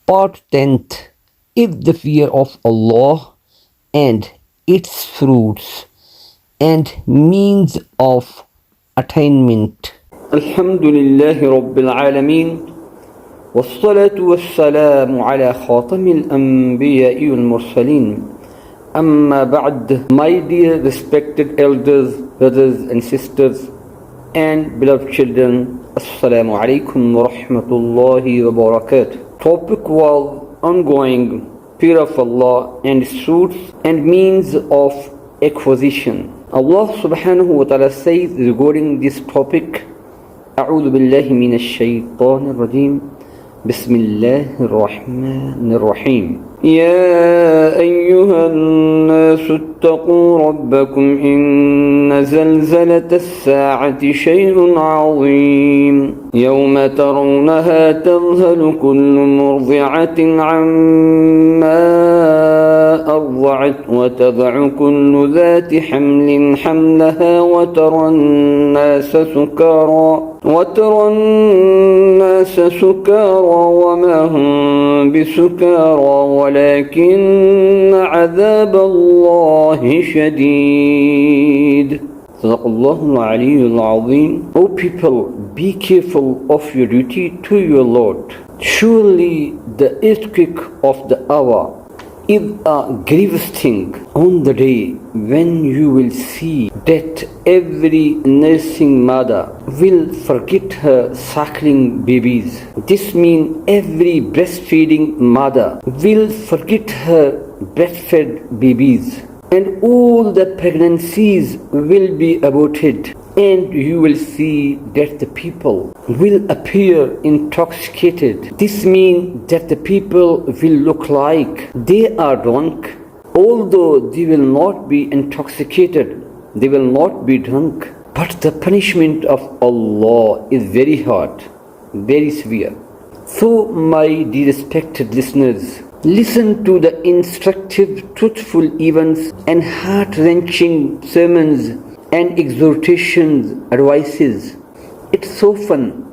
Part 10th is the fear of Allah and its fruits and means of attainment. Alhamdulillahi Rabbil Alameen. والصلاة والسلام على خاتم الأنبياء والمرسلين. أما بعد, my dear respected elders, brothers and sisters, and beloved children, Assalamu alaikum wa rahmatullahi wa barakatuh. Topic was ongoing fear of Allah and its fruits and means of acquisition. Allah subhanahu wa ta'ala says regarding this topic, أعوذ بالله من الشيطان الرجيم بسم الله الرحمن الرحيم يا أيها الناس اتقوا ربكم إن زلزلة الساعة شيء عظيم يوم ترونها تذهل كل مرضعة عما أرضعت وتضع كل ذات حمل حملها وترى الناس سكارى وما هم بسكارى ولكن عذاب الله شديد. صدق الله العلي العظيم. O people, be careful of your duty to your Lord. Surely the earthquake of the hour is a grievous thing on the day when you will see that every nursing mother will forget her suckling babies. This means every breastfeeding mother will forget her breastfed babies, and all the pregnancies will be aborted, and you will see that the people will appear intoxicated. This means that the people will look like they are drunk, although they will not be intoxicated, they will not be drunk. But the punishment of Allah is very hard, very severe. So, my dear respected listeners, listen to the instructive, truthful events and heart-wrenching sermons and exhortations, advices. It soften,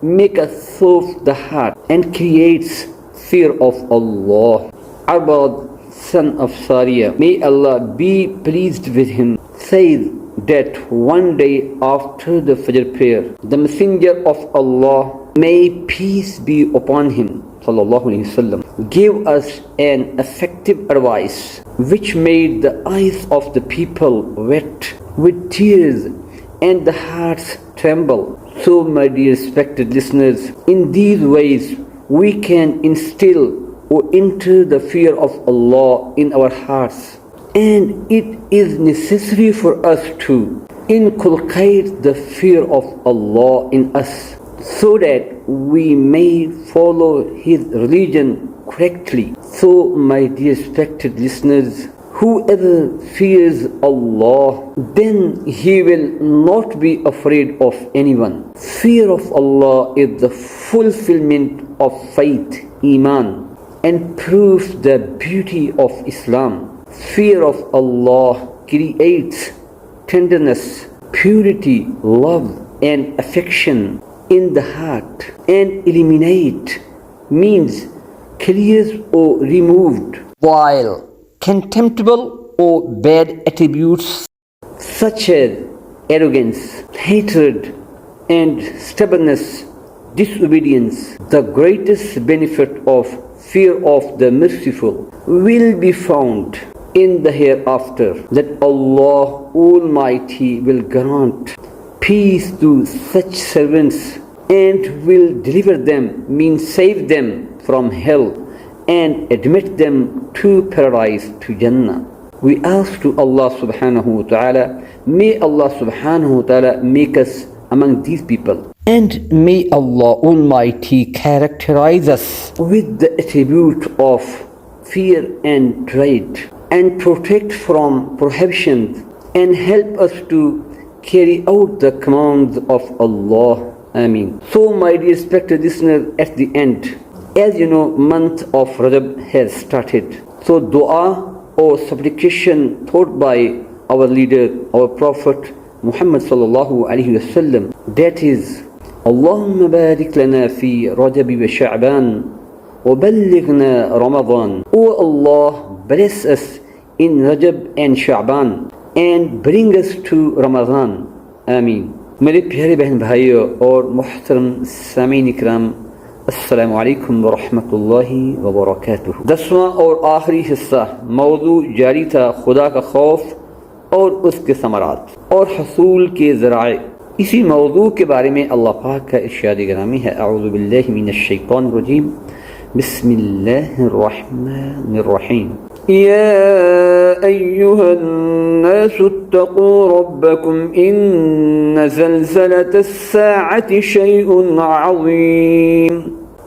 make us soft the heart and creates fear of Allah. Arbad, son of Sariya, may Allah be pleased with him, says that one day after the Fajr prayer, the Messenger of Allah, may peace be upon him, sallallahu alaihi wasallam, gave us an effective advice which made the eyes of the people wet with tears and the hearts tremble. So, my dear respected listeners, in these ways we can instill or enter the fear of Allah in our hearts, and it is necessary for us to inculcate the fear of Allah in us so that we may follow His religion correctly. So, my dear respected listeners, whoever fears Allah, then he will not be afraid of anyone. Fear of Allah is the fulfillment of faith, Iman, and proves the beauty of Islam. Fear of Allah creates tenderness, purity, love, and affection in the heart, and eliminate means clears or removed, while contemptible or bad attributes such as arrogance, hatred, and stubbornness, disobedience, the greatest benefit of fear of the merciful will be found in the hereafter, that Allah Almighty will grant peace to such servants and will deliver them, means save them from hell, and admit them to paradise, to Jannah. We ask to Allah subhanahu wa ta'ala, may Allah subhanahu wa ta'ala make us among these people. And may Allah Almighty characterize us with the attribute of fear and dread, and protect from prohibitions, and help us to carry out the commands of Allah. Ameen. So, my dear respected listeners, at the end, as you know, month of Rajab has started. So, dua or supplication taught by our leader, our Prophet Muhammad sallallahu alaihi wasallam, that is, Allahumma barik lana fi Rajab wa Sha'ban وبلغنا Ramadan. O Allah, bless us in Rajab and Sha'ban and bring us to Ramadan. آمین. میرے پیارے بہن بھائیوں اور محترم سامعین اکرام، السلام علیکم ورحمۃ اللہ وبرکاتہ. 10واں اور آخری حصہ موضوع جاری تھا خدا کا خوف اور اس کے ثمرات اور حصول کے ذرائع. اسی موضوع کے بارے میں اللہ پاک کا ارشاد گرامی ہے، اعوذ باللہ من الشیطان الرجیم، بسم اللہ الرحمن الرحیم. يا أيها الناس اتقوا ربكم إن زلزلة الساعة شيء عظيم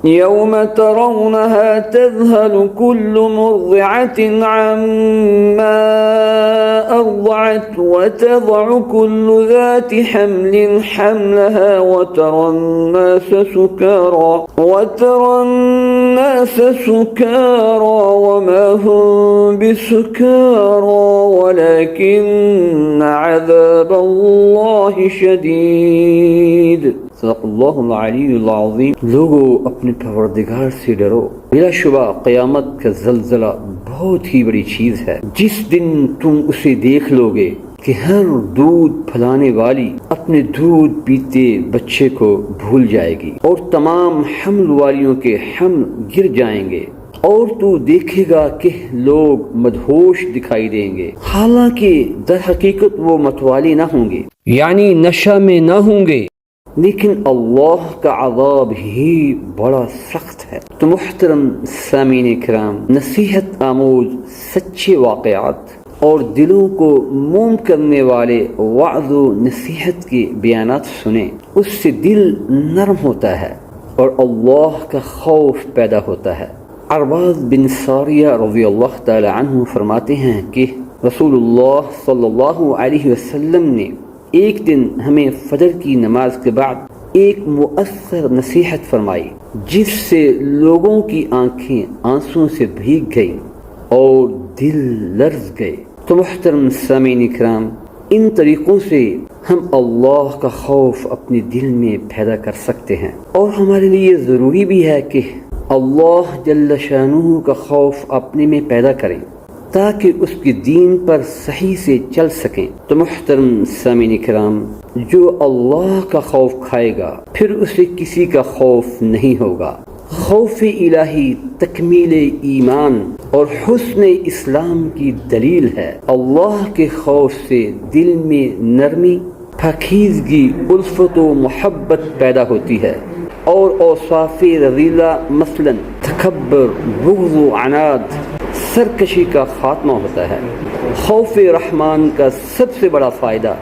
يوم ترونها تذهل كل مرضعة عما أرضعت وتضع كل ذات حمل حملها وترى الناس سكارى وما هم بسكارى ولكن عذاب الله شديد. صدق اللہ العلی العظیم. لوگو اپنے پروردگار سے ڈرو، بلا شبہ قیامت کا زلزلہ بہت ہی بڑی چیز ہے. جس دن تم اسے دیکھ لو گے کہ ہر دودھ پھلانے والی اپنے دودھ پیتے بچے کو بھول جائے گی اور تمام حمل والیوں کے حمل گر جائیں گے، اور تو دیکھے گا کہ لوگ مدہوش دکھائی دیں گے، حالانکہ در حقیقت وہ متوالی نہ ہوں گے، یعنی نشہ میں نہ ہوں گے، لیکن اللہ کا عذاب ہی بڑا سخت ہے. تو محترم سامعین کرام، نصیحت آموز سچے واقعات اور دلوں کو موم کرنے والے وعظ و نصیحت کے بیانات سنیں، اس سے دل نرم ہوتا ہے اور اللہ کا خوف پیدا ہوتا ہے. عرباض بن ساریہ رضی اللہ تعالی عنہ فرماتے ہیں کہ رسول اللہ صلی اللہ علیہ وسلم نے ایک دن ہمیں فجر کی نماز کے بعد ایک مؤثر نصیحت فرمائی، جس سے لوگوں کی آنکھیں آنسوں سے بھیگ گئیں اور دل لرز گئے. تو محترم سامعین اکرام، ان طریقوں سے ہم اللہ کا خوف اپنے دل میں پیدا کر سکتے ہیں، اور ہمارے لیے ضروری بھی ہے کہ اللہ جل شانہ کا خوف اپنے میں پیدا کریں تاکہ اس کے دین پر صحیح سے چل سکیں. تو محترم سامعین کرام، جو اللہ کا خوف کھائے گا پھر اسے کسی کا خوف نہیں ہوگا. خوف الہی تکمیل ایمان اور حسن اسلام کی دلیل ہے. اللہ کے خوف سے دل میں نرمی، پاکیزگی، الفت و محبت پیدا ہوتی ہے، اور اوصاف رذیلہ مثلا تکبر، بغض و عناد، سرکشی کا خاتمہ ہوتا ہے. خوف رحمان کا سب سے بڑا فائدہ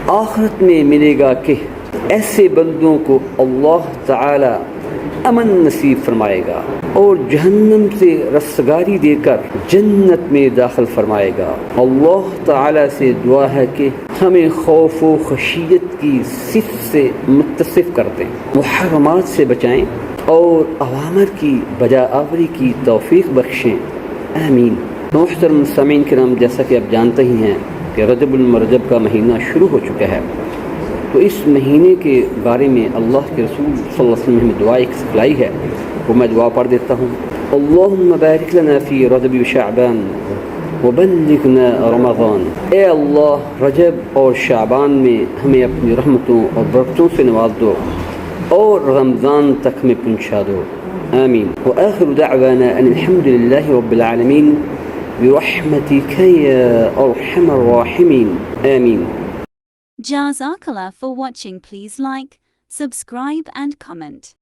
آخرت میں ملے گا کہ ایسے بندوں کو اللہ تعالی امن نصیب فرمائے گا اور جہنم سے رستگاری دے کر جنت میں داخل فرمائے گا. اللہ تعالی سے دعا ہے کہ ہمیں خوف و خشیت کی صفت سے متصف کر دیں، محرمات سے بچائیں اور اوامر کی بجا آوری کی توفیق بخشیں. آمین. محترم سامعین کرام، جیسا کہ آپ جانتے ہی ہیں کہ رجب المرجب کا مہینہ شروع ہو چکا ہے، تو اس مہینے کے بارے میں اللہ کے رسول صلی اللہ علیہ وسلم نے ہمیں دعا ایک سکھلائی ہے، وہ میں دعا پڑھ دیتا ہوں. اللہم بارک لنا فی رجب و شعبان وبلغنا رمضان. اے اللہ، رجب اور شعبان میں ہمیں اپنی رحمتوں اور برکتوں سے نواز دو اور رمضان تک میں پہنچا دو. آمین. وآخر دعوانا ان الحمد للہ رب العالمین برحمتک یا ارحم الراحمین. آمین. Jazakallah for watching. Please like, subscribe and comment.